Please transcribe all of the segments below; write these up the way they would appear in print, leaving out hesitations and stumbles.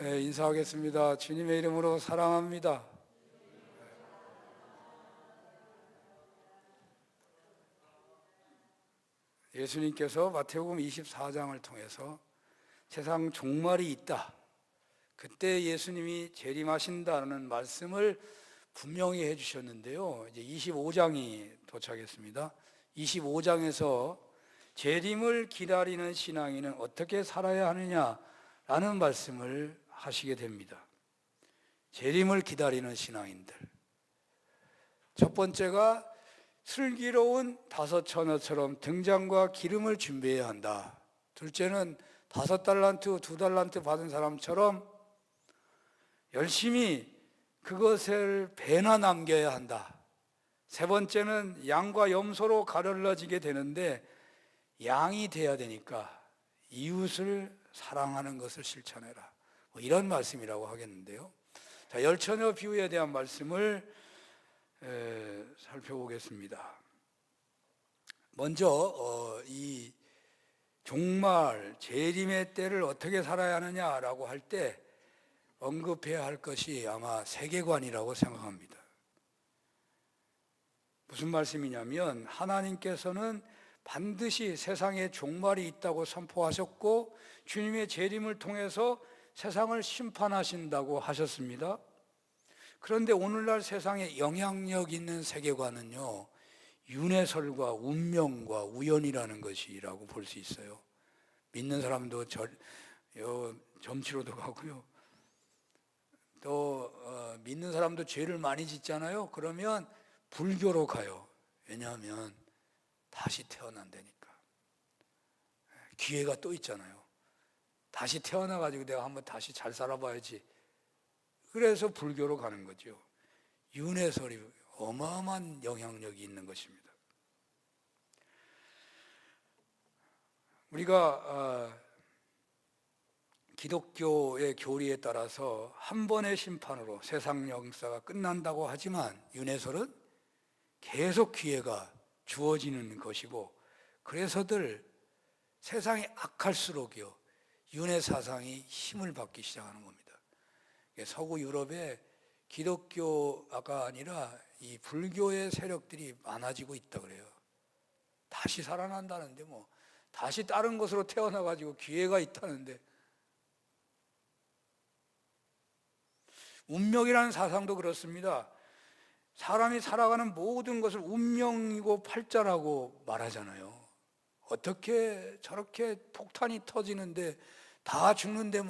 인사하겠습니다. 주님의 이름으로 사랑합니다. 예수님께서 마태복음 24장을 통해서 세상 종말이 있다, 그때 예수님이 재림하신다는 말씀을 분명히 해주셨는데요. 이제 25장이 도착했습니다. 25장에서 재림을 기다리는 신앙인은 어떻게 살아야 하느냐라는 말씀을 하시게 됩니다. 재림을 기다리는 신앙인들, 첫 번째가 슬기로운 다섯 처녀처럼 등잔과 기름을 준비해야 한다. 둘째는 5달란트, 2달란트 받은 사람처럼 열심히 그것을 배나 남겨야 한다. 세 번째는 양과 염소로 가르러지게 되는데 양이 돼야 되니까 이웃을 사랑하는 것을 실천해라. 이런 말씀이라고 하겠는데요. 자, 열처녀 비유에 대한 말씀을 살펴보겠습니다. 먼저 이 종말 재림의 때를 어떻게 살아야 하느냐라고 할 때 언급해야 할 것이 아마 세계관이라고 생각합니다. 무슨 말씀이냐면, 하나님께서는 반드시 세상에 종말이 있다고 선포하셨고 주님의 재림을 통해서 세상을 심판하신다고 하셨습니다. 그런데 오늘날 세상에 영향력 있는 세계관은요, 윤회설과 운명과 우연이라는 것이라고 볼 수 있어요. 믿는 사람도 점치러도 가고요, 또 믿는 사람도 죄를 많이 짓잖아요. 그러면 불교로 가요. 왜냐하면 다시 태어난다니까. 기회가 또 있잖아요. 다시 태어나가지고 내가 한번 다시 잘 살아봐야지. 그래서 불교로 가는 거죠. 윤회설이 어마어마한 영향력이 있는 것입니다. 우리가 기독교의 교리에 따라서 한 번의 심판으로 세상 역사가 끝난다고 하지만 윤회설은 계속 기회가 주어지는 것이고, 그래서들 세상이 악할수록요 윤회 사상이 힘을 받기 시작하는 겁니다. 서구 유럽에 기독교가 아니라 이 불교의 세력들이 많아지고 있다 그래요. 다시 살아난다는데 다시 다른 것으로 태어나가지고 기회가 있다는데, 운명이라는 사상도 그렇습니다. 사람이 살아가는 모든 것을 운명이고 팔자라고 말하잖아요. 어떻게 저렇게 폭탄이 터지는데 다 죽는데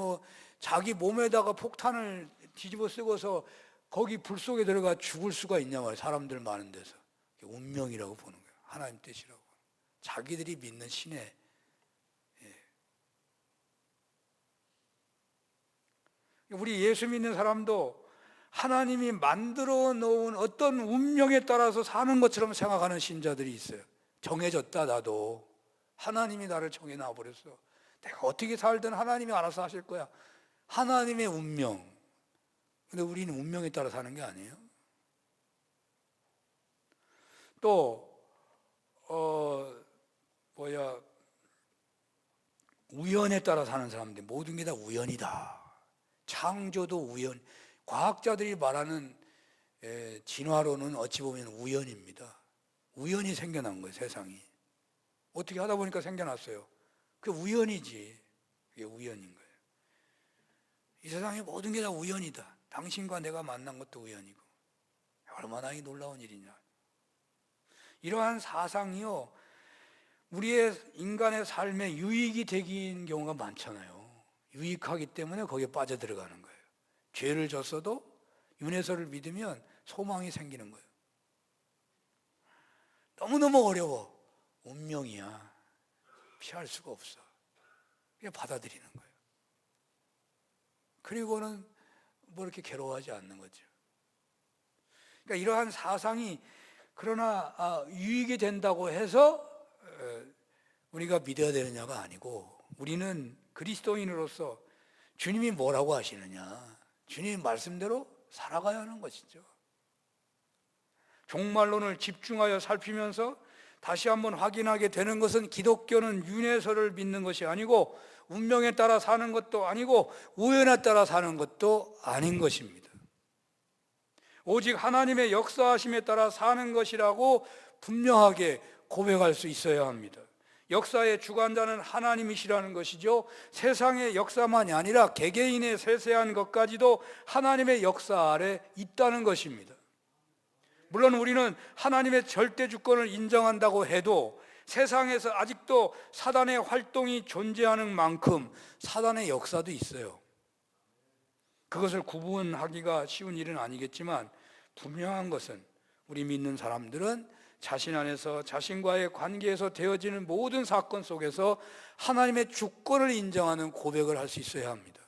자기 몸에다가 폭탄을 뒤집어 쓰고서 거기 불 속에 들어가 죽을 수가 있냐 말이에요. 사람들 많은 데서. 운명이라고 보는 거예요. 하나님 뜻이라고. 자기들이 믿는 신의. 우리 예수 믿는 사람도 하나님이 만들어 놓은 어떤 운명에 따라서 사는 것처럼 생각하는 신자들이 있어요. 정해졌다. 나도 하나님이 나를 정해놔 버렸어. 내가 어떻게 살든 하나님이 알아서 하실 거야. 하나님의 운명. 근데 우리는 운명에 따라 사는 게 아니에요. 또 우연에 따라 사는 사람들, 모든 게 다 우연이다. 창조도 우연. 과학자들이 말하는 진화론은 어찌 보면 우연입니다. 우연히 생겨난 거예요, 세상이. 어떻게 하다 보니까 생겨났어요. 그게 우연이지. 그게 우연인 거예요. 이 세상의 모든 게 다 우연이다. 당신과 내가 만난 것도 우연이고. 얼마나 놀라운 일이냐. 이러한 사상이요, 우리의 인간의 삶에 유익이 되는 경우가 많잖아요. 유익하기 때문에 거기에 빠져들어가는 거예요. 죄를 졌어도 윤회설을 믿으면 소망이 생기는 거예요. 너무너무 어려워. 운명이야. 피할 수가 없어. 그냥 받아들이는 거예요. 그리고는 이렇게 괴로워하지 않는 거죠. 그러니까 이러한 사상이, 그러나 유익이 된다고 해서 우리가 믿어야 되느냐가 아니고, 우리는 그리스도인으로서 주님이 뭐라고 하시느냐, 주님 말씀대로 살아가야 하는 것이죠. 종말론을 집중하여 살피면서 다시 한번 확인하게 되는 것은, 기독교는 윤회설을 믿는 것이 아니고 운명에 따라 사는 것도 아니고 우연에 따라 사는 것도 아닌 것입니다. 오직 하나님의 역사하심에 따라 사는 것이라고 분명하게 고백할 수 있어야 합니다. 역사의 주관자는 하나님이시라는 것이죠. 세상의 역사만이 아니라 개개인의 세세한 것까지도 하나님의 역사 아래 있다는 것입니다. 물론 우리는 하나님의 절대 주권을 인정한다고 해도 세상에서 아직도 사단의 활동이 존재하는 만큼 사단의 역사도 있어요. 그것을 구분하기가 쉬운 일은 아니겠지만 분명한 것은 우리 믿는 사람들은 자신 안에서 자신과의 관계에서 되어지는 모든 사건 속에서 하나님의 주권을 인정하는 고백을 할 수 있어야 합니다.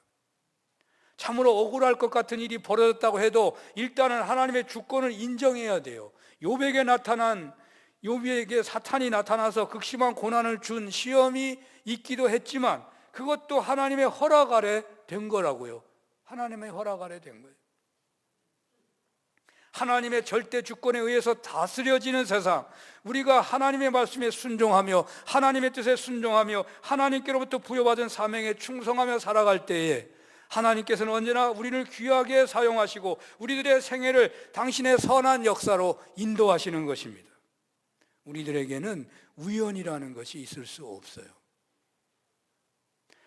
참으로 억울할 것 같은 일이 벌어졌다고 해도 일단은 하나님의 주권을 인정해야 돼요. 욥에게 사탄이 나타나서 극심한 고난을 준 시험이 있기도 했지만 그것도 하나님의 허락 아래 된 거라고요. 하나님의 허락 아래 된 거예요. 하나님의 절대 주권에 의해서 다스려지는 세상, 우리가 하나님의 말씀에 순종하며 하나님의 뜻에 순종하며 하나님께로부터 부여받은 사명에 충성하며 살아갈 때에 하나님께서는 언제나 우리를 귀하게 사용하시고 우리들의 생애를 당신의 선한 역사로 인도하시는 것입니다. 우리들에게는 우연이라는 것이 있을 수 없어요.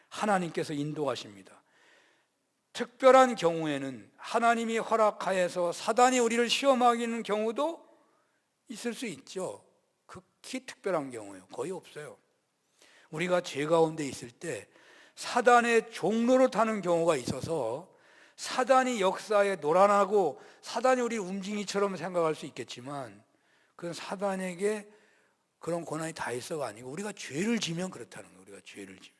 하나님께서 인도하십니다. 특별한 경우에는 하나님이 허락하여서 사단이 우리를 시험하기는 경우도 있을 수 있죠. 극히 특별한 경우예요. 거의 없어요. 우리가 죄 가운데 있을 때 사단의 종로를 타는 경우가 있어서 사단이 역사에 노란하고 사단이 우리 움직이처럼 생각할 수 있겠지만 그건 사단에게 그런 고난이 다 있어가 아니고 우리가 죄를 지면 그렇다는 거예요. 우리가 죄를 지면.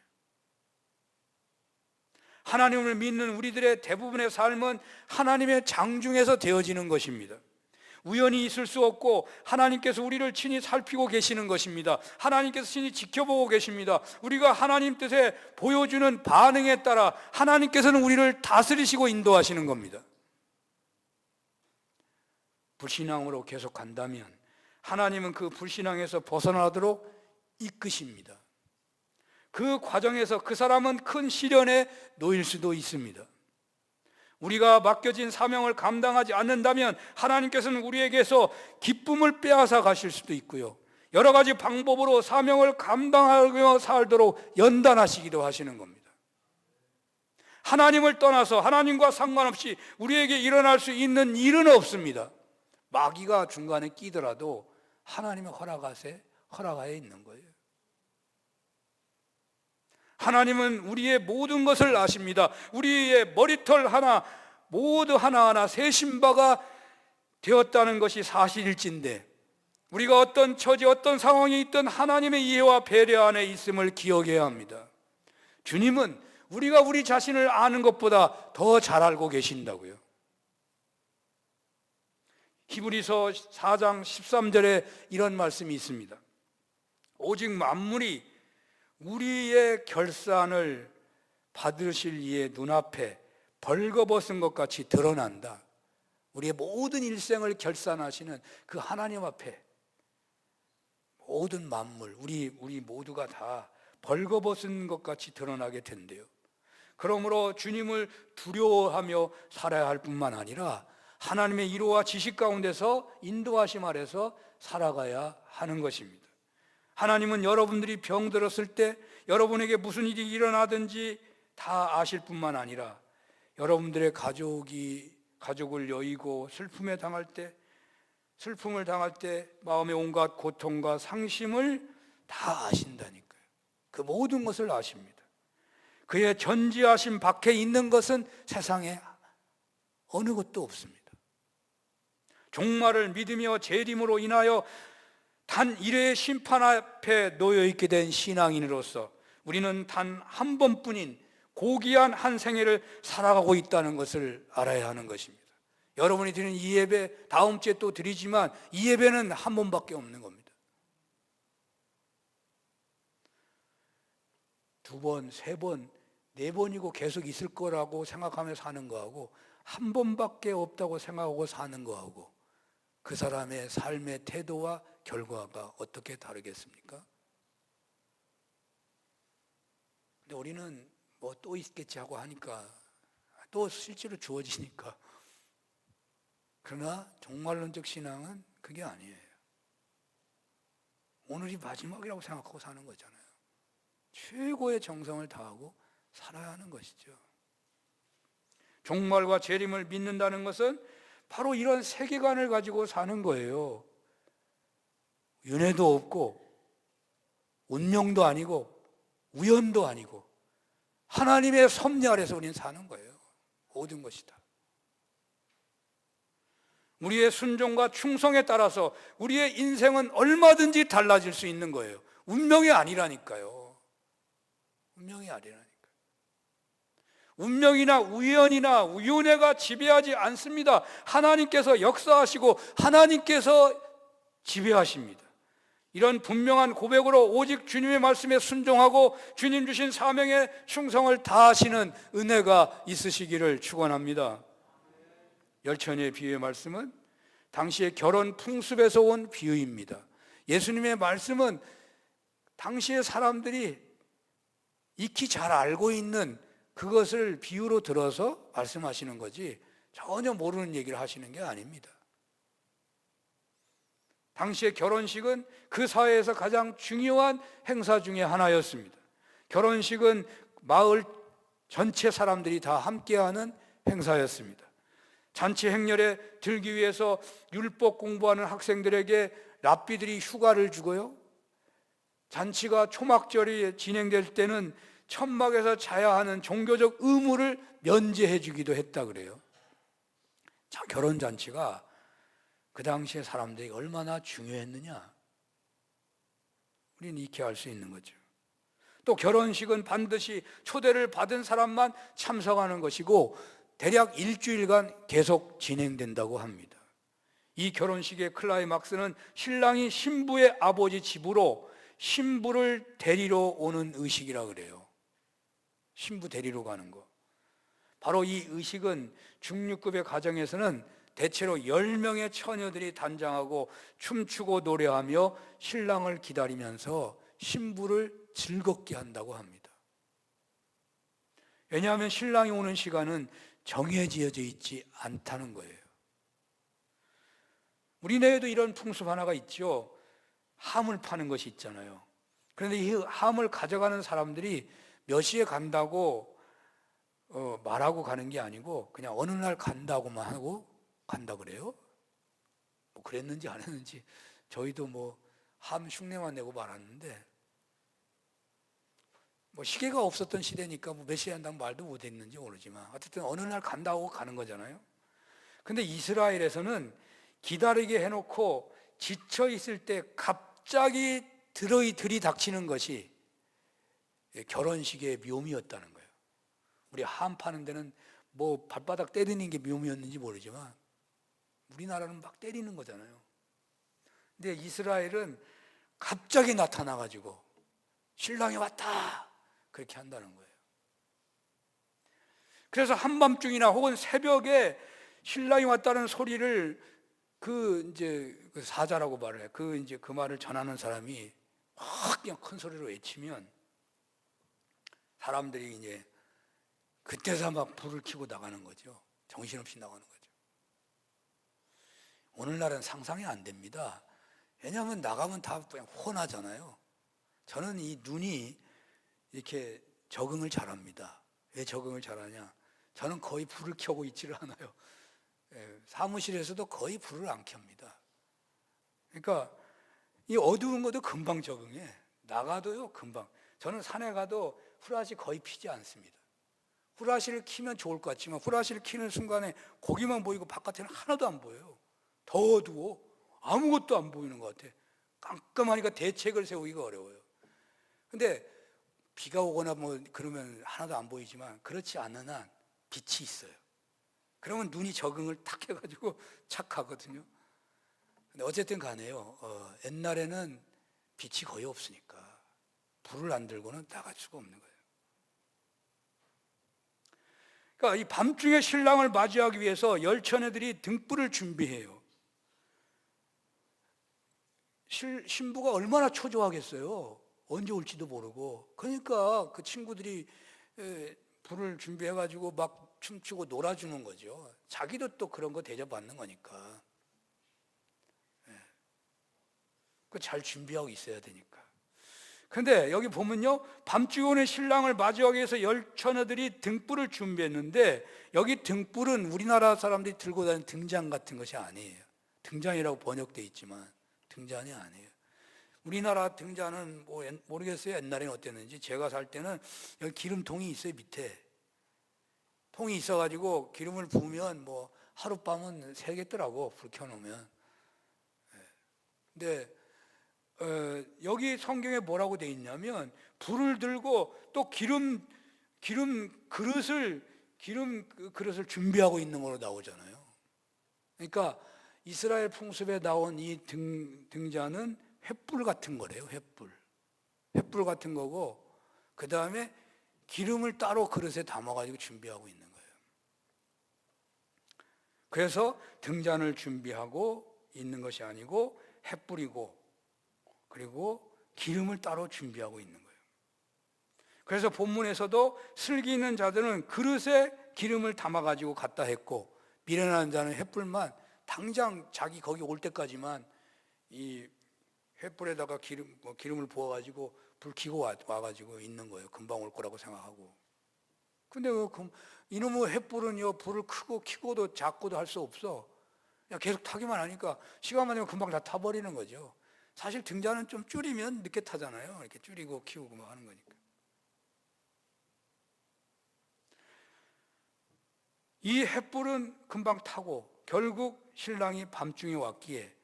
하나님을 믿는 우리들의 대부분의 삶은 하나님의 장중에서 되어지는 것입니다. 우연히 있을 수 없고 하나님께서 우리를 친히 살피고 계시는 것입니다. 하나님께서 친히 지켜보고 계십니다. 우리가 하나님 뜻에 보여주는 반응에 따라 하나님께서는 우리를 다스리시고 인도하시는 겁니다. 불신앙으로 계속 간다면 하나님은 그 불신앙에서 벗어나도록 이끄십니다. 그 과정에서 그 사람은 큰 시련에 놓일 수도 있습니다. 우리가 맡겨진 사명을 감당하지 않는다면 하나님께서는 우리에게서 기쁨을 빼앗아 가실 수도 있고요, 여러 가지 방법으로 사명을 감당하며 살도록 연단하시기도 하시는 겁니다. 하나님을 떠나서 하나님과 상관없이 우리에게 일어날 수 있는 일은 없습니다. 마귀가 중간에 끼더라도 하나님의 허락하에 있는 거예요. 하나님은 우리의 모든 것을 아십니다. 우리의 머리털 하나 모두 하나하나 세신 바가 되었다는 것이 사실일진데 우리가 어떤 처지 어떤 상황에 있든 하나님의 이해와 배려 안에 있음을 기억해야 합니다. 주님은 우리가 우리 자신을 아는 것보다 더 잘 알고 계신다고요. 히브리서 4장 13절에 이런 말씀이 있습니다. 오직 만물이 우리의 결산을 받으실 이의 눈앞에 벌거벗은 것 같이 드러난다. 우리의 모든 일생을 결산하시는 그 하나님 앞에 모든 만물, 우리 모두가 다 벌거벗은 것 같이 드러나게 된대요. 그러므로 주님을 두려워하며 살아야 할 뿐만 아니라 하나님의 이로와 지식 가운데서 인도하심 아래서 살아가야 하는 것입니다. 하나님은 여러분들이 병들었을 때 여러분에게 무슨 일이 일어나든지 다 아실 뿐만 아니라 여러분들의 가족을 여의고 슬픔을 당할 때 마음의 온갖 고통과 상심을 다 아신다니까요. 그 모든 것을 아십니다. 그의 전지하심 밖에 있는 것은 세상에 어느 것도 없습니다. 종말을 믿으며 재림으로 인하여 단 일회의 심판 앞에 놓여있게 된 신앙인으로서 우리는 단 한 번뿐인 고귀한 한 생애를 살아가고 있다는 것을 알아야 하는 것입니다. 여러분이 드리는 이 예배 다음 주에 또 드리지만 이 예배는 한 번밖에 없는 겁니다. 2번, 3번, 4번이고 계속 있을 거라고 생각하며 사는 거하고 한 번밖에 없다고 생각하고 사는 거하고 그 사람의 삶의 태도와 결과가 어떻게 다르겠습니까? 근데 우리는 뭐 또 있겠지 하고 하니까 또 실제로 주어지니까. 그러나 종말론적 신앙은 그게 아니에요. 오늘이 마지막이라고 생각하고 사는 거잖아요. 최고의 정성을 다하고 살아야 하는 것이죠. 종말과 재림을 믿는다는 것은 바로 이런 세계관을 가지고 사는 거예요. 윤회도 없고 운명도 아니고 우연도 아니고 하나님의 섭리 아래서 우리는 사는 거예요. 모든 것이 다. 우리의 순종과 충성에 따라서 우리의 인생은 얼마든지 달라질 수 있는 거예요. 운명이 아니라니까요. 운명이 아니라니까요. 운명이나 우연이나 우연애가 지배하지 않습니다. 하나님께서 역사하시고 하나님께서 지배하십니다. 이런 분명한 고백으로 오직 주님의 말씀에 순종하고 주님 주신 사명에 충성을 다하시는 은혜가 있으시기를 축원합니다. 열천의 비유의 말씀은 당시의 결혼 풍습에서 온 비유입니다. 예수님의 말씀은 당시의 사람들이 익히 잘 알고 있는 그것을 비유로 들어서 말씀하시는 거지 전혀 모르는 얘기를 하시는 게 아닙니다. 당시의 결혼식은 그 사회에서 가장 중요한 행사 중에 하나였습니다. 결혼식은 마을 전체 사람들이 다 함께하는 행사였습니다. 잔치 행렬에 들기 위해서 율법 공부하는 학생들에게 랍비들이 휴가를 주고요, 잔치가 초막절이 진행될 때는 천막에서 자야 하는 종교적 의무를 면제해 주기도 했다 그래요. 자, 결혼잔치가 그 당시에 사람들이 얼마나 중요했느냐, 우리는 익히 알 수 있는 거죠. 또 결혼식은 반드시 초대를 받은 사람만 참석하는 것이고 대략 일주일간 계속 진행된다고 합니다. 이 결혼식의 클라이막스는 신랑이 신부의 아버지 집으로 신부를 데리러 오는 의식이라 그래요. 신부 데리러 가는 거. 바로 이 의식은 중류급의 가정에서는 대체로 10명의 처녀들이 단장하고 춤추고 노래하며 신랑을 기다리면서 신부를 즐겁게 한다고 합니다. 왜냐하면 신랑이 오는 시간은 정해지어져 있지 않다는 거예요. 우리 내에도 이런 풍습 하나가 있죠. 함을 파는 것이 있잖아요. 그런데 이 함을 가져가는 사람들이 몇 시에 간다고 말하고 가는 게 아니고 그냥 어느 날 간다고만 하고 간다 그래요. 뭐 그랬는지 안 했는지 저희도 뭐 함 흉내만 내고 말았는데, 뭐 시계가 없었던 시대니까 뭐 몇 시에 한다고 말도 못 했는지 모르지만 어쨌든 어느 날 간다고 가는 거잖아요. 근데 이스라엘에서는 기다리게 해놓고 지쳐 있을 때 갑자기 들이닥치는 것이 결혼식의 묘미였다는 거예요. 우리 함 파는 데는 뭐 발바닥 때리는 게 묘미였는지 모르지만 우리나라는 막 때리는 거잖아요. 근데 이스라엘은 갑자기 나타나가지고 신랑이 왔다 그렇게 한다는 거예요. 그래서 한밤중이나 혹은 새벽에 신랑이 왔다는 소리를 그 사자라고 말을 해요. 그 말을 전하는 사람이 확 그냥 큰 소리로 외치면 사람들이 이제 그때서 막 불을 켜고 나가는 거죠. 정신없이 나가는 거죠. 오늘날은 상상이 안 됩니다. 왜냐하면 나가면 다 그냥 훤하잖아요. 저는 이 눈이 이렇게 적응을 잘합니다. 왜 적응을 잘하냐? 저는 거의 불을 켜고 있지를 않아요. 사무실에서도 거의 불을 안 켭니다. 그러니까 이 어두운 것도 금방 적응해. 나가도요 금방. 저는 산에 가도 후라시 거의 피지 않습니다. 후라시를 키면 좋을 것 같지만 후라시를 키는 순간에 고기만 보이고 바깥에는 하나도 안 보여요. 더 어두워. 아무것도 안 보이는 것 같아. 깜깜하니까 대책을 세우기가 어려워요. 근데 비가 오거나 뭐 그러면 하나도 안 보이지만 그렇지 않은 한 빛이 있어요. 그러면 눈이 적응을 탁 해가지고 착하거든요. 근데 어쨌든 간에요, 옛날에는 빛이 거의 없으니까 불을 안 들고는 나갈 수가 없는 거예요. 그러니까 이 밤중에 신랑을 맞이하기 위해서 열처녀들이 등불을 준비해요. 신부가 얼마나 초조하겠어요. 언제 올지도 모르고. 그러니까 그 친구들이 불을 준비해가지고 막 춤추고 놀아주는 거죠. 자기도 또 그런 거 대접받는 거니까. 그 잘 준비하고 있어야 되니까. 근데 여기 보면요, 밤중에 오는 신랑을 맞이하기 위해서 열 처녀들이 등불을 준비했는데, 여기 등불은 우리나라 사람들이 들고 다니는 등잔 같은 것이 아니에요. 등잔이라고 번역되어 있지만 등잔이 아니에요. 우리나라 등잔은 뭐 모르겠어요. 옛날에는 어땠는지. 제가 살 때는 여기 기름통이 있어요. 밑에 통이 있어가지고 기름을 부으면 뭐 하룻밤은 새겠더라고, 불 켜놓으면. 근데 여기 성경에 뭐라고 되어 있냐면, 불을 들고 또 기름 그릇을 준비하고 있는 걸로 나오잖아요. 그러니까 이스라엘 풍습에 나온 이 등잔은 횃불 같은 거래요. 횃불 같은 거고, 그 다음에 기름을 따로 그릇에 담아가지고 준비하고 있는 거예요. 그래서 등잔을 준비하고 있는 것이 아니고 횃불이고, 그리고 기름을 따로 준비하고 있는 거예요. 그래서 본문에서도 슬기 있는 자들은 그릇에 기름을 담아가지고 갖다 했고, 미련한 자는 횃불만 당장 자기 거기 올 때까지만 이 횃불에다가 기름을 부어가지고 불 켜고 와가지고 있는 거예요. 금방 올 거라고 생각하고. 근데 이놈의 횃불은요, 불을 크고 켜고도 작고도 할 수 없어. 그냥 계속 타기만 하니까 시간만 되면 금방 다 타버리는 거죠. 사실 등잔은 좀 줄이면 늦게 타잖아요. 이렇게 줄이고 키우고 막 하는 거니까. 이 횃불은 금방 타고 결국 신랑이 밤중에 왔기에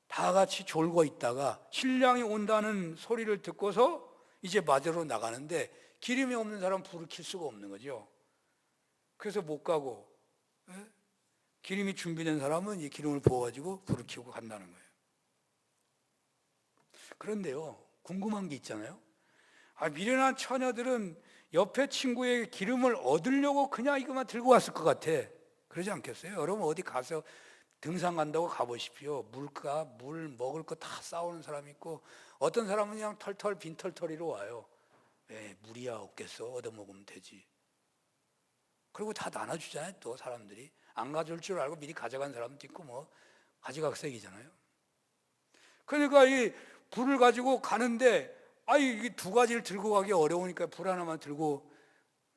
다 같이 졸고 있다가 신랑이 온다는 소리를 듣고서 이제 맞으러 나가는데, 기름이 없는 사람은 불을 켤 수가 없는 거죠. 그래서 못 가고, 기름이 준비된 사람은 이 기름을 부어가지고 불을 켜고 간다는 거예요. 그런데요, 궁금한 게 있잖아요. 미련한 처녀들은 옆에 친구에게 기름을 얻으려고 그냥 이것만 들고 왔을 것 같아. 그러지 않겠어요? 여러분 어디 가서 등산 간다고 가보십시오. 물 먹을 거 다 싸오는 사람이 있고, 어떤 사람은 그냥 빈털터리로 와요. 왜 물이야 없겠어, 얻어먹으면 되지. 그리고 다 나눠주잖아요. 또 사람들이 안 가져올 줄 알고 미리 가져간 사람도 있고, 뭐 가지각색이잖아요. 그러니까 이 불을 가지고 가는데, 이게 두 가지를 들고 가기 어려우니까 불 하나만 들고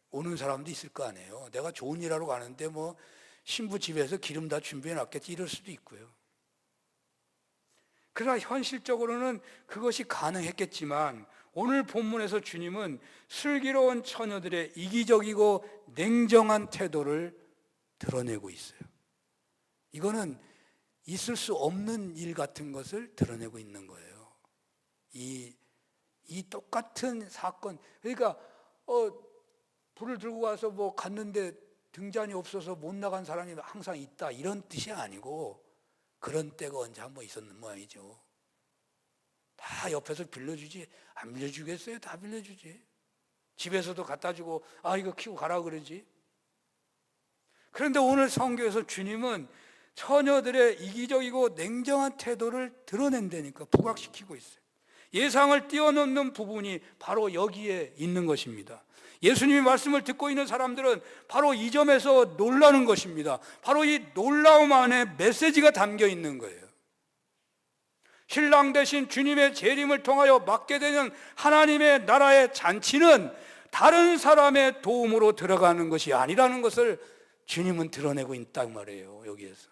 오는 사람도 있을 거 아니에요. 내가 좋은 일 하러 가는데 뭐 신부 집에서 기름 다 준비해 놨겠지, 이럴 수도 있고요. 그러나 현실적으로는 그것이 가능했겠지만, 오늘 본문에서 주님은 슬기로운 처녀들의 이기적이고 냉정한 태도를 드러내고 있어요. 이거는 있을 수 없는 일 같은 것을 드러내고 있는 거예요. 이 똑같은 사건, 그러니까 불을 들고 가서 뭐 갔는데 등잔이 없어서 못 나간 사람이 항상 있다, 이런 뜻이 아니고, 그런 때가 언제 한번 있었는 모양이죠. 다 옆에서 빌려주지, 안 빌려주겠어요? 다 빌려주지. 집에서도 갖다 주고, 이거 키고 가라 그러지. 그런데 오늘 성경에서 주님은 처녀들의 이기적이고 냉정한 태도를 드러낸다니까, 부각시키고 있어요. 예상을 뛰어넘는 부분이 바로 여기에 있는 것입니다. 예수님의 말씀을 듣고 있는 사람들은 바로 이 점에서 놀라는 것입니다. 바로 이 놀라움 안에 메시지가 담겨 있는 거예요. 신랑 대신 주님의 재림을 통하여 맡게 되는 하나님의 나라의 잔치는 다른 사람의 도움으로 들어가는 것이 아니라는 것을 주님은 드러내고 있단 말이에요. 여기에서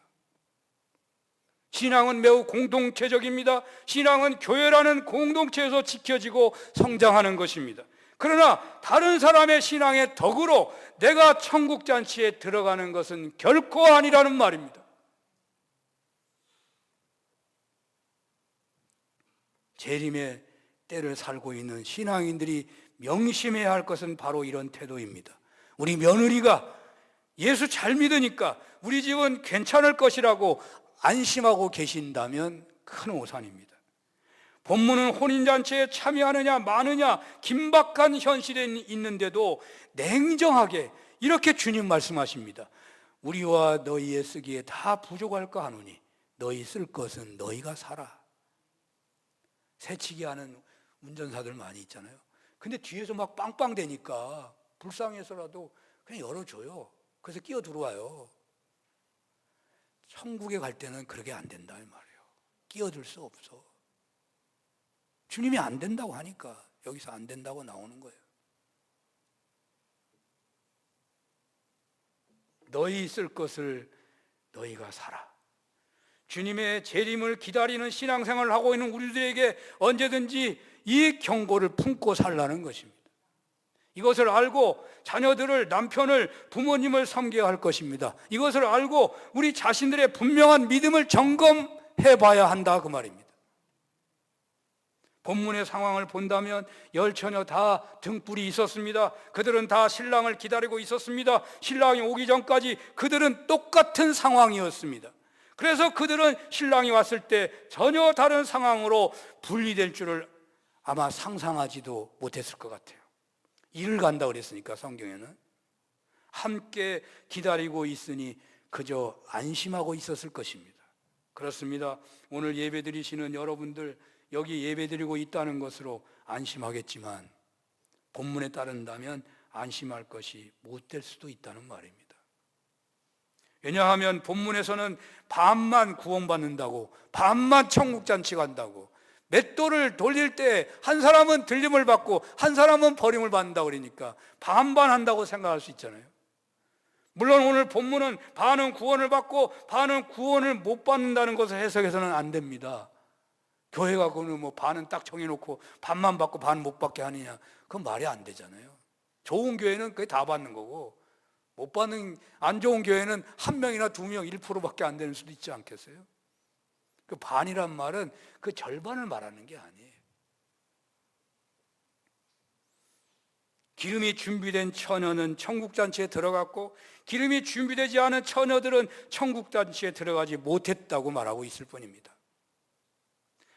신앙은 매우 공동체적입니다. 신앙은 교회라는 공동체에서 지켜지고 성장하는 것입니다. 그러나 다른 사람의 신앙의 덕으로 내가 천국 잔치에 들어가는 것은 결코 아니라는 말입니다. 재림의 때를 살고 있는 신앙인들이 명심해야 할 것은 바로 이런 태도입니다. 우리 며느리가 예수 잘 믿으니까 우리 집은 괜찮을 것이라고 안심하고 계신다면 큰 오산입니다. 본문은 혼인잔치에 참여하느냐 마느냐 긴박한 현실에 있는데도 냉정하게 이렇게 주님 말씀하십니다. 우리와 너희의 쓰기에 다 부족할까 하노니 너희 쓸 것은 너희가 사라. 새치기 하는 운전사들 많이 있잖아요. 근데 뒤에서 막 빵빵 대니까 불쌍해서라도 그냥 열어줘요. 그래서 끼어 들어와요. 천국에 갈 때는 그렇게 안 된다 이 말이에요. 끼어들 수 없어. 주님이 안 된다고 하니까 여기서 안 된다고 나오는 거예요. 너희 쓸 것을 너희가 사라. 주님의 재림을 기다리는 신앙생활을 하고 있는 우리들에게 언제든지 이 경고를 품고 살라는 것입니다. 이것을 알고 자녀들을, 남편을, 부모님을 섬겨야 할 것입니다. 이것을 알고 우리 자신들의 분명한 믿음을 점검해 봐야 한다 그 말입니다. 본문의 상황을 본다면 10처녀 다 등불이 있었습니다. 그들은 다 신랑을 기다리고 있었습니다. 신랑이 오기 전까지 그들은 똑같은 상황이었습니다. 그래서 그들은 신랑이 왔을 때 전혀 다른 상황으로 분리될 줄을 아마 상상하지도 못했을 것 같아요. 일을 간다 그랬으니까 성경에는 함께 기다리고 있으니 그저 안심하고 있었을 것입니다. 그렇습니다. 오늘 예배드리시는 여러분들 여기 예배드리고 있다는 것으로 안심하겠지만 본문에 따른다면 안심할 것이 못될 수도 있다는 말입니다. 왜냐하면 본문에서는 반만 구원받는다고, 반만 천국잔치 간다고, 맷돌을 돌릴 때 한 사람은 들림을 받고 한 사람은 버림을 받는다고 그러니까 반반 한다고 생각할 수 있잖아요. 물론 오늘 본문은 반은 구원을 받고 반은 구원을 못 받는다는 것을 해석해서는 안 됩니다. 교회가 그거는 뭐 반은 딱 정해놓고 반만 받고 반 못 받게 하느냐, 그건 말이 안 되잖아요. 좋은 교회는 그게 다 받는 거고 못 받는 안 좋은 교회는 한 명이나 두 명 1%밖에 안 되는 수도 있지 않겠어요? 그 반이란 말은 그 절반을 말하는 게 아니에요. 기름이 준비된 처녀는 천국잔치에 들어갔고 기름이 준비되지 않은 처녀들은 천국잔치에 들어가지 못했다고 말하고 있을 뿐입니다.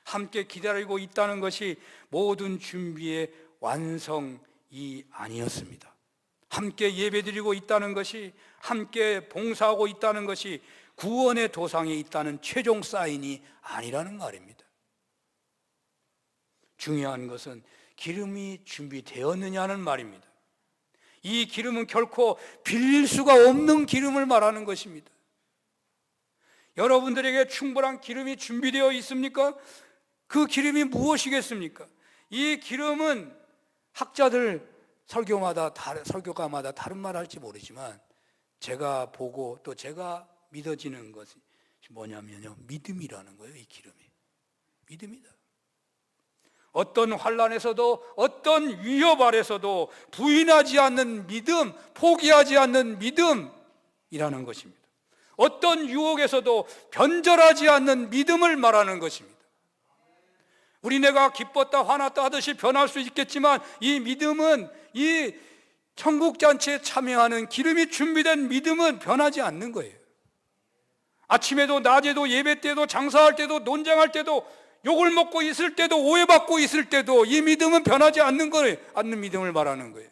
함께 기다리고 있다는 것이 모든 준비의 완성이 아니었습니다. 함께 예배드리고 있다는 것이, 함께 봉사하고 있다는 것이 구원의 도상에 있다는 최종 사인이 아니라는 말입니다. 중요한 것은 기름이 준비되었느냐는 말입니다. 이 기름은 결코 빌릴 수가 없는 기름을 말하는 것입니다. 여러분들에게 충분한 기름이 준비되어 있습니까? 그 기름이 무엇이겠습니까? 이 기름은 학자들 설교가마다 다른 말 할지 모르지만 제가 보고 또 제가 믿어지는 것이 뭐냐면요, 믿음이라는 거예요. 이 기름이 믿음이다. 어떤 환난에서도 어떤 위협 아래서도 부인하지 않는 믿음, 포기하지 않는 믿음이라는 것입니다. 어떤 유혹에서도 변절하지 않는 믿음을 말하는 것입니다. 우리네가 기뻤다 화났다 하듯이 변할 수 있겠지만 이 믿음은, 이 천국잔치에 참여하는 기름이 준비된 믿음은 변하지 않는 거예요. 아침에도 낮에도 예배 때도 장사할 때도 논쟁할 때도 욕을 먹고 있을 때도 오해받고 있을 때도 이 믿음은 변하지 않는 거예요. 않는 믿음을 말하는 거예요.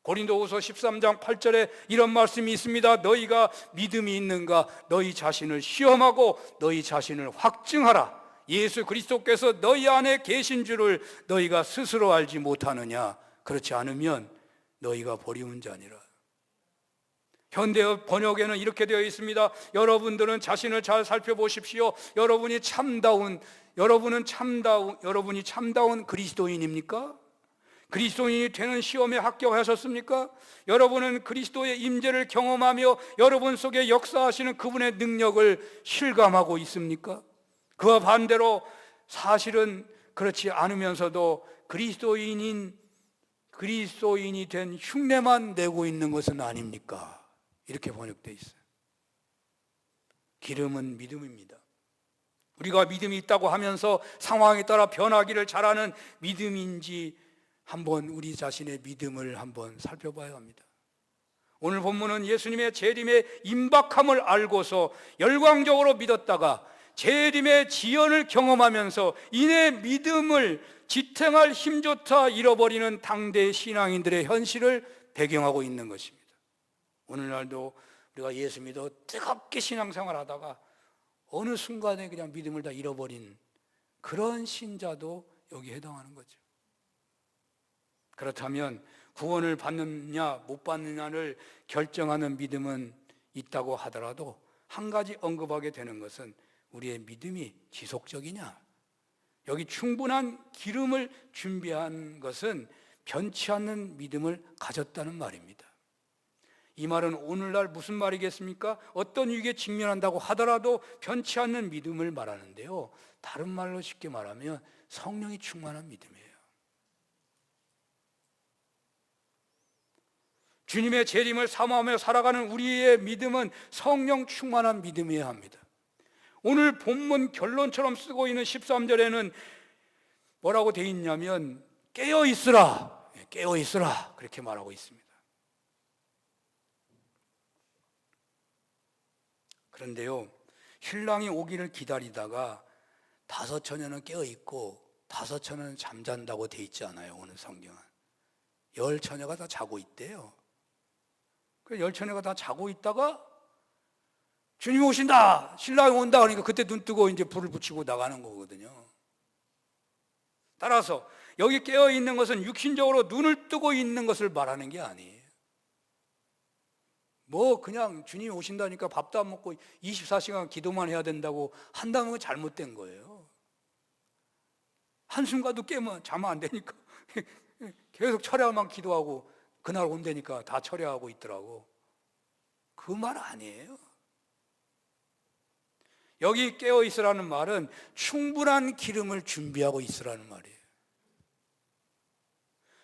고린도후서 13장 8절에 이런 말씀이 있습니다. 너희가 믿음이 있는가? 너희 자신을 시험하고 너희 자신을 확증하라. 예수 그리스도께서 너희 안에 계신 줄을 너희가 스스로 알지 못하느냐? 그렇지 않으면 너희가 버리운 자니라. 현대 번역에는 이렇게 되어 있습니다. 여러분들은 자신을 잘 살펴보십시오. 여러분이 참다운 그리스도인입니까? 그리스도인이 되는 시험에 합격하셨습니까? 여러분은 그리스도의 임재를 경험하며 여러분 속에 역사하시는 그분의 능력을 실감하고 있습니까? 그와 반대로 사실은 그렇지 않으면서도 그리스도인이 된 흉내만 내고 있는 것은 아닙니까? 이렇게 번역되어 있어요. 기름은 믿음입니다. 우리가 믿음이 있다고 하면서 상황에 따라 변하기를 잘하는 믿음인지 한번 우리 자신의 믿음을 한번 살펴봐야 합니다. 오늘 본문은 예수님의 재림의 임박함을 알고서 열광적으로 믿었다가 재림의 지연을 경험하면서 이내 믿음을 지탱할 힘조차 잃어버리는 당대 신앙인들의 현실을 배경하고 있는 것입니다. 오늘날도 우리가 예수 믿어 뜨겁게 신앙생활 하다가 어느 순간에 그냥 믿음을 다 잃어버린 그런 신자도 여기에 해당하는 거죠. 그렇다면 구원을 받느냐 못 받느냐를 결정하는 믿음은 있다고 하더라도 한 가지 언급하게 되는 것은 우리의 믿음이 지속적이냐. 여기 충분한 기름을 준비한 것은 변치 않는 믿음을 가졌다는 말입니다. 이 말은 오늘날 무슨 말이겠습니까? 어떤 위기에 직면한다고 하더라도 변치 않는 믿음을 말하는데요, 다른 말로 쉽게 말하면 성령이 충만한 믿음이에요. 주님의 재림을 사모하며 살아가는 우리의 믿음은 성령 충만한 믿음이어야 합니다. 오늘 본문 결론처럼 쓰고 있는 13절에는 뭐라고 되어 있냐면 깨어 있으라, 깨어 있으라 그렇게 말하고 있습니다. 그런데요, 신랑이 오기를 기다리다가 5처녀는 깨어 있고 5처녀는 잠잔다고 되어 있지 않아요. 오늘 성경은 10처녀가 다 자고 있대요. 그 10처녀가 다 자고 있다가 주님이 오신다, 신랑이 온다 그러니까 그때 눈 뜨고 이제 불을 붙이고 나가는 거거든요. 따라서 여기 깨어 있는 것은 육신적으로 눈을 뜨고 있는 것을 말하는 게 아니에요. 뭐 그냥 주님이 오신다니까 밥도 안 먹고 24시간 기도만 해야 된다고 한다면 잘못된 거예요. 한순간도 깨면 자면 안 되니까 계속 철야만 기도하고 그날 온다니까 다 철야하고 있더라고. 그 말 아니에요. 여기 깨어 있으라는 말은 충분한 기름을 준비하고 있으라는 말이에요.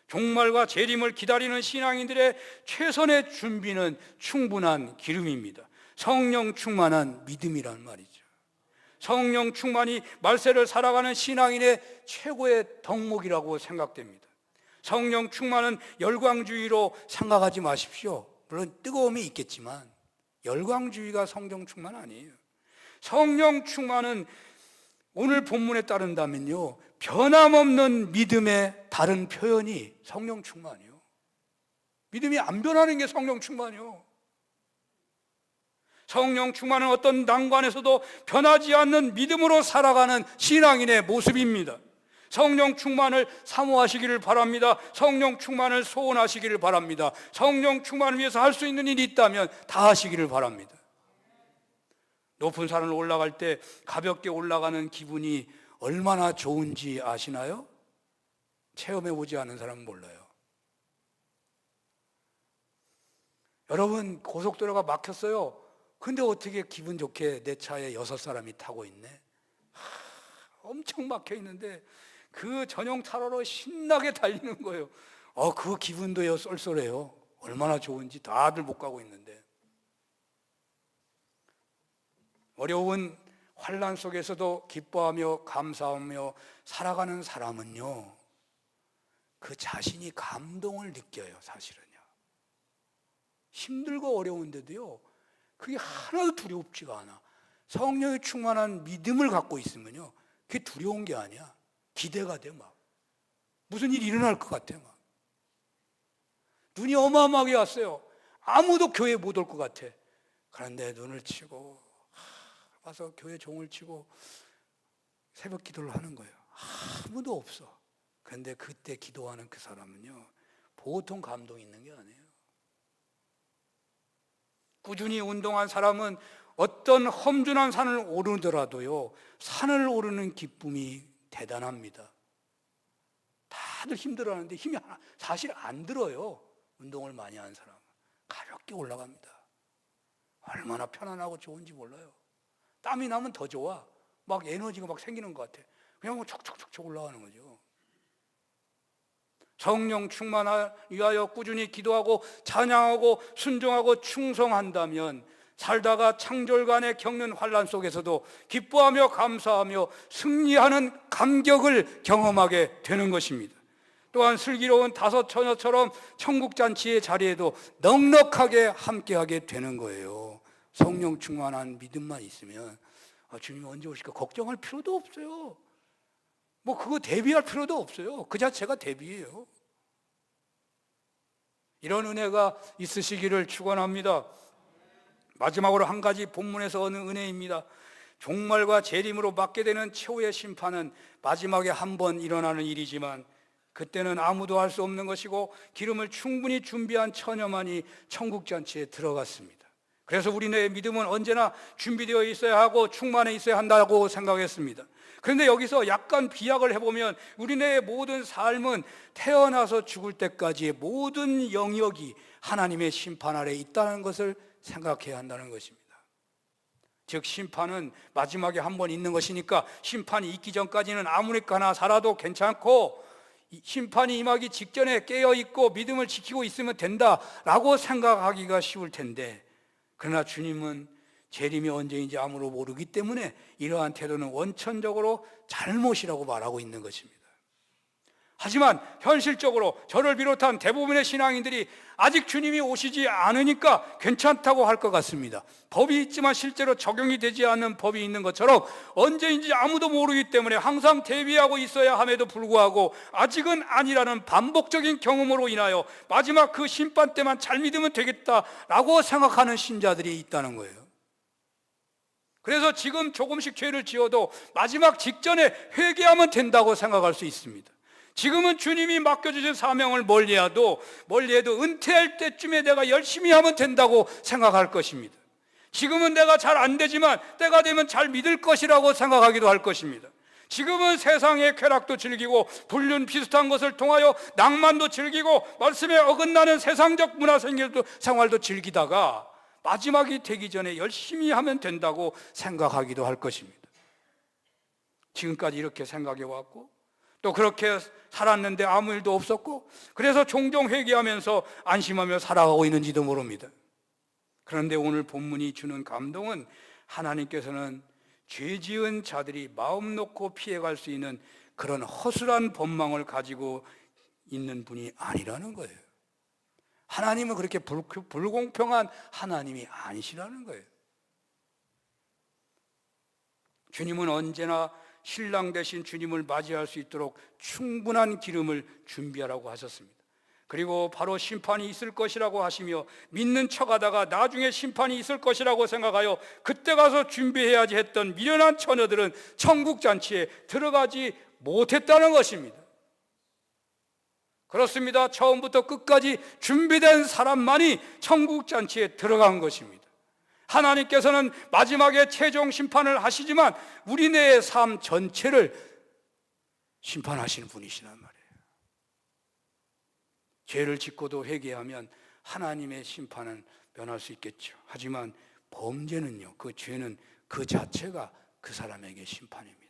종말과 재림을 기다리는 신앙인들의 최선의 준비는 충분한 기름입니다. 성령 충만한 믿음이란 말이죠. 성령 충만이 말세를 살아가는 신앙인의 최고의 덕목이라고 생각됩니다. 성령 충만은 열광주의로 생각하지 마십시오. 물론 뜨거움이 있겠지만 열광주의가 성령 충만 아니에요. 성령 충만은 오늘 본문에 따른다면요, 변함없는 믿음의 다른 표현이 성령 충만이요. 믿음이 안 변하는 게 성령 충만이요. 성령 충만은 어떤 난관에서도 변하지 않는 믿음으로 살아가는 신앙인의 모습입니다. 성령 충만을 사모하시기를 바랍니다. 성령 충만을 소원하시기를 바랍니다. 성령 충만을 위해서 할 수 있는 일이 있다면 다 하시기를 바랍니다. 높은 산을 올라갈 때 가볍게 올라가는 기분이 얼마나 좋은지 아시나요? 체험해 보지 않은 사람은 몰라요. 여러분, 고속도로가 막혔어요. 근데 어떻게 기분 좋게 내 차에 6사람이 타고 있네? 엄청 막혀 있는데 그 전용 차로로 신나게 달리는 거예요. 그 기분도요 쏠쏠해요. 얼마나 좋은지. 다들 못 가고 있는데. 어려운 환난 속에서도 기뻐하며 감사하며 살아가는 사람은요, 그 자신이 감동을 느껴요. 사실은요, 힘들고 어려운데도요 그게 하나도 두렵지가 않아. 성령이 충만한 믿음을 갖고 있으면요, 그게 두려운 게 아니야. 기대가 돼. 막 무슨 일이 일어날 것 같아. 막 눈이 어마어마하게 왔어요. 아무도 교회에 못 올 것 같아. 그런데 눈을 치고 와서 교회 종을 치고 새벽 기도를 하는 거예요. 아무도 없어. 그런데 그때 기도하는 그 사람은요, 보통 감동이 있는 게 아니에요. 꾸준히 운동한 사람은 어떤 험준한 산을 오르더라도요, 산을 오르는 기쁨이 대단합니다. 다들 힘들어하는데 힘이 사실 안 들어요. 운동을 많이 한 사람은 가볍게 올라갑니다. 얼마나 편안하고 좋은지 몰라요. 땀이 나면 더 좋아. 막 에너지가 막 생기는 것 같아. 그냥 뭐 촉촉촉촉 올라가는 거죠. 성령 충만을 위하여 꾸준히 기도하고 찬양하고 순종하고 충성한다면 살다가 창졸간에 겪는 환난 속에서도 기뻐하며 감사하며 승리하는 감격을 경험하게 되는 것입니다. 또한 슬기로운 5처녀처럼 천국잔치의 자리에도 넉넉하게 함께하게 되는 거예요. 성령 충만한 믿음만 있으면 주님이 언제 오실까 걱정할 필요도 없어요. 뭐 그거 대비할 필요도 없어요. 그 자체가 대비예요. 이런 은혜가 있으시기를 축원합니다. 마지막으로 한 가지 본문에서 얻는 은혜입니다. 종말과 재림으로 맞게 되는 최후의 심판은 마지막에 한 번 일어나는 일이지만 그때는 아무도 할 수 없는 것이고 기름을 충분히 준비한 처녀만이 천국잔치에 들어갔습니다. 그래서 우리의 믿음은 언제나 준비되어 있어야 하고 충만해 있어야 한다고 생각했습니다. 그런데 여기서 약간 비약을 해보면 우리의 모든 삶은 태어나서 죽을 때까지의 모든 영역이 하나님의 심판 아래 있다는 것을 생각해야 한다는 것입니다. 즉 심판은 마지막에 한 번 있는 것이니까 심판이 있기 전까지는 아무렇게나 살아도 괜찮고 심판이 임하기 직전에 깨어있고 믿음을 지키고 있으면 된다라고 생각하기가 쉬울 텐데, 그러나 주님은 재림이 언제인지 아무도 모르기 때문에 이러한 태도는 원천적으로 잘못이라고 말하고 있는 것입니다. 하지만 현실적으로 저를 비롯한 대부분의 신앙인들이 아직 주님이 오시지 않으니까 괜찮다고 할 것 같습니다. 법이 있지만 실제로 적용이 되지 않는 법이 있는 것처럼 언제인지 아무도 모르기 때문에 항상 대비하고 있어야 함에도 불구하고 아직은 아니라는 반복적인 경험으로 인하여 마지막 그 심판 때만 잘 믿으면 되겠다라고 생각하는 신자들이 있다는 거예요. 그래서 지금 조금씩 죄를 지어도 마지막 직전에 회개하면 된다고 생각할 수 있습니다. 지금은 주님이 맡겨주신 사명을 멀리해도 은퇴할 때쯤에 내가 열심히 하면 된다고 생각할 것입니다. 지금은 내가 잘 안 되지만 때가 되면 잘 믿을 것이라고 생각하기도 할 것입니다. 지금은 세상의 쾌락도 즐기고 불륜 비슷한 것을 통하여 낭만도 즐기고 말씀에 어긋나는 세상적 문화 생활도 즐기다가 마지막이 되기 전에 열심히 하면 된다고 생각하기도 할 것입니다. 지금까지 이렇게 생각해 왔고 또 그렇게 살았는데 아무 일도 없었고 그래서 종종 회개하면서 안심하며 살아가고 있는지도 모릅니다. 그런데 오늘 본문이 주는 감동은 하나님께서는 죄 지은 자들이 마음 놓고 피해갈 수 있는 그런 허술한 법망을 가지고 있는 분이 아니라는 거예요. 하나님은 그렇게 불공평한 하나님이 아니시라는 거예요. 주님은 언제나 신랑 되신 주님을 맞이할 수 있도록 충분한 기름을 준비하라고 하셨습니다. 그리고 바로 심판이 있을 것이라고 하시며 믿는 척하다가 나중에 심판이 있을 것이라고 생각하여 그때 가서 준비해야지 했던 미련한 처녀들은 천국잔치에 들어가지 못했다는 것입니다. 그렇습니다. 처음부터 끝까지 준비된 사람만이 천국잔치에 들어간 것입니다. 하나님께서는 마지막에 최종 심판을 하시지만 우리네의 삶 전체를 심판하시는 분이시란 말이에요. 죄를 짓고도 회개하면 하나님의 심판은 면할 수 있겠죠. 하지만 범죄는요, 그 죄는 그 자체가 그 사람에게 심판입니다.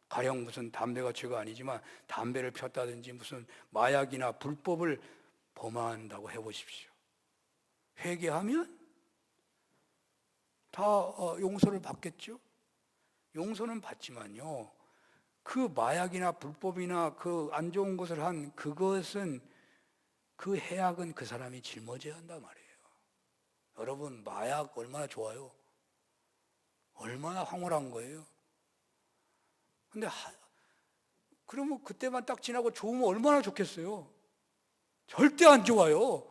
가령 무슨 담배가 죄가 아니지만 담배를 폈다든지 무슨 마약이나 불법을 범한다고 해보십시오. 회개하면 다 용서를 받겠죠. 용서는 받지만요, 그 마약이나 불법이나 그 안 좋은 것을 한 그것은, 그 해악은 그 사람이 짊어져야 한단 말이에요. 여러분, 마약 얼마나 좋아요? 얼마나 황홀한 거예요? 근데 그러면 그때만 딱 지나고 좋으면 얼마나 좋겠어요? 절대 안 좋아요.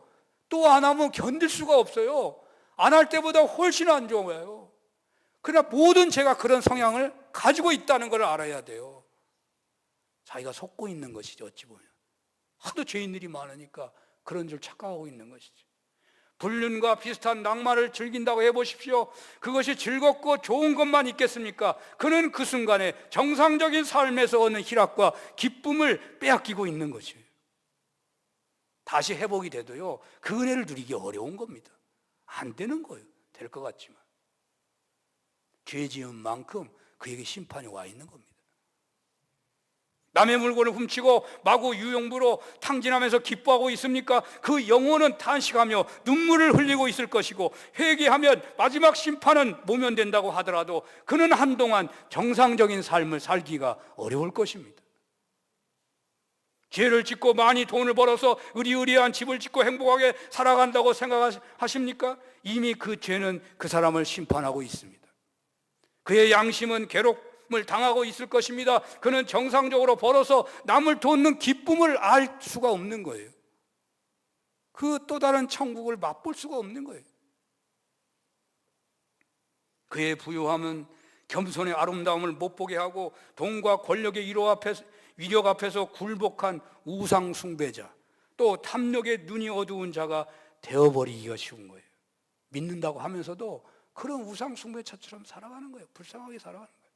또 안 하면 견딜 수가 없어요. 안 할 때보다 훨씬 안 좋아요. 그러나 모든 죄가 그런 성향을 가지고 있다는 걸 알아야 돼요. 자기가 속고 있는 것이죠, 어찌 보면. 하도 죄인들이 많으니까 그런 줄 착각하고 있는 것이죠. 불륜과 비슷한 낭만을 즐긴다고 해보십시오. 그것이 즐겁고 좋은 것만 있겠습니까? 그는 그 순간에 정상적인 삶에서 얻는 희락과 기쁨을 빼앗기고 있는 것이에요. 다시 회복이 돼도요, 그 은혜를 누리기 어려운 겁니다. 안 되는 거예요. 될 것 같지만 죄 지은 만큼 그에게 심판이 와 있는 겁니다. 남의 물건을 훔치고 마구 유용부로 탕진하면서 기뻐하고 있습니까? 그 영혼은 탄식하며 눈물을 흘리고 있을 것이고, 회개하면 마지막 심판은 모면된다고 하더라도 그는 한동안 정상적인 삶을 살기가 어려울 것입니다. 죄를 짓고 많이 돈을 벌어서 의리의리한 집을 짓고 행복하게 살아간다고 생각하십니까? 이미 그 죄는 그 사람을 심판하고 있습니다. 그의 양심은 괴롭힘을 당하고 있을 것입니다. 그는 정상적으로 벌어서 남을 돕는 기쁨을 알 수가 없는 거예요. 그 또 다른 천국을 맛볼 수가 없는 거예요. 그의 부유함은 겸손의 아름다움을 못 보게 하고 돈과 권력의 위력 앞에서 굴복한 우상 숭배자, 또 탐욕의 눈이 어두운 자가 되어버리기가 쉬운 거예요. 믿는다고 하면서도 그런 우상 숭배자처럼 살아가는 거예요. 불쌍하게 살아가는 거예요.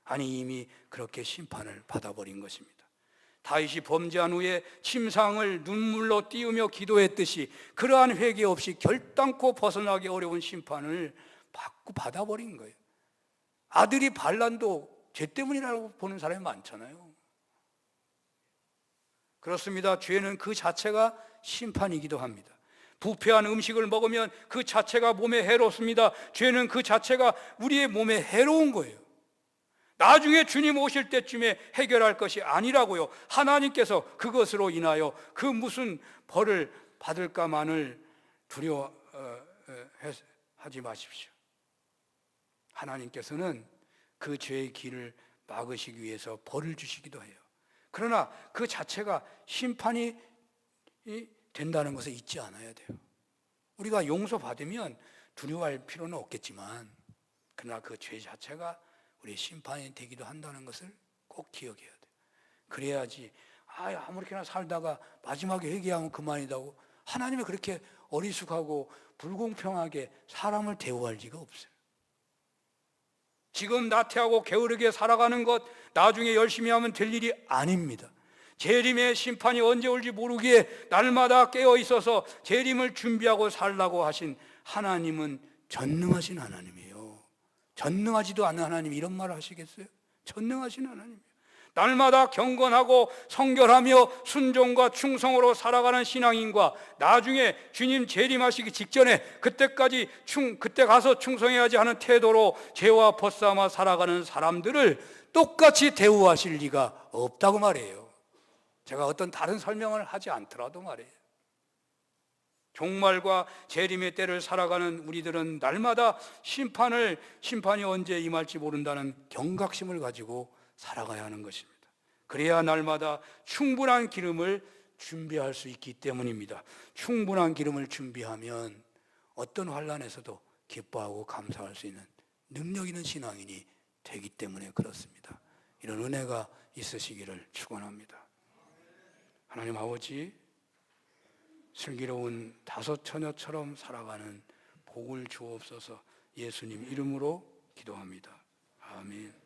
아니, 이미 그렇게 심판을 받아버린 것입니다. 다윗이 범죄한 후에 침상을 눈물로 띄우며 기도했듯이 그러한 회개 없이 결단코 벗어나기 어려운 심판을 받아버린 거예요. 아들이 반란도 죄 때문이라고 보는 사람이 많잖아요. 그렇습니다. 죄는 그 자체가 심판이기도 합니다. 부패한 음식을 먹으면 그 자체가 몸에 해롭습니다. 죄는 그 자체가 우리의 몸에 해로운 거예요. 나중에 주님 오실 때쯤에 해결할 것이 아니라고요. 하나님께서 그것으로 인하여 그 무슨 벌을 받을까만을 두려워하지 마십시오. 하나님께서는 그 죄의 길을 막으시기 위해서 벌을 주시기도 해요. 그러나 그 자체가 심판이 된다는 것을 잊지 않아야 돼요. 우리가 용서받으면 두려워할 필요는 없겠지만, 그러나 그 죄 자체가 우리의 심판이 되기도 한다는 것을 꼭 기억해야 돼요. 그래야지 아무렇게나 살다가 마지막에 회개하면 그만이라고, 하나님이 그렇게 어리숙하고 불공평하게 사람을 대우할 리가 없어요. 지금 나태하고 게으르게 살아가는 것 나중에 열심히 하면 될 일이 아닙니다. 재림의 심판이 언제 올지 모르기에 날마다 깨어 있어서 재림을 준비하고 살라고 하신 하나님은 전능하신 하나님이에요. 전능하지도 않은 하나님이 이런 말을 하시겠어요? 전능하신 하나님이에요. 날마다 경건하고 성결하며 순종과 충성으로 살아가는 신앙인과 나중에 주님 재림하시기 직전에 그때 가서 충성해야지 하는 태도로 죄와 벗삼아 살아가는 사람들을 똑같이 대우하실 리가 없다고 말이에요. 제가 어떤 다른 설명을 하지 않더라도 말이에요. 종말과 재림의 때를 살아가는 우리들은 날마다 심판이 언제 임할지 모른다는 경각심을 가지고 살아가야 하는 것입니다. 그래야 날마다 충분한 기름을 준비할 수 있기 때문입니다. 충분한 기름을 준비하면 어떤 환난에서도 기뻐하고 감사할 수 있는 능력 있는 신앙인이 되기 때문에 그렇습니다. 이런 은혜가 있으시기를 축원합니다. 하나님 아버지, 슬기로운 다섯 처녀처럼 살아가는 복을 주옵소서. 예수님 이름으로 기도합니다. 아멘.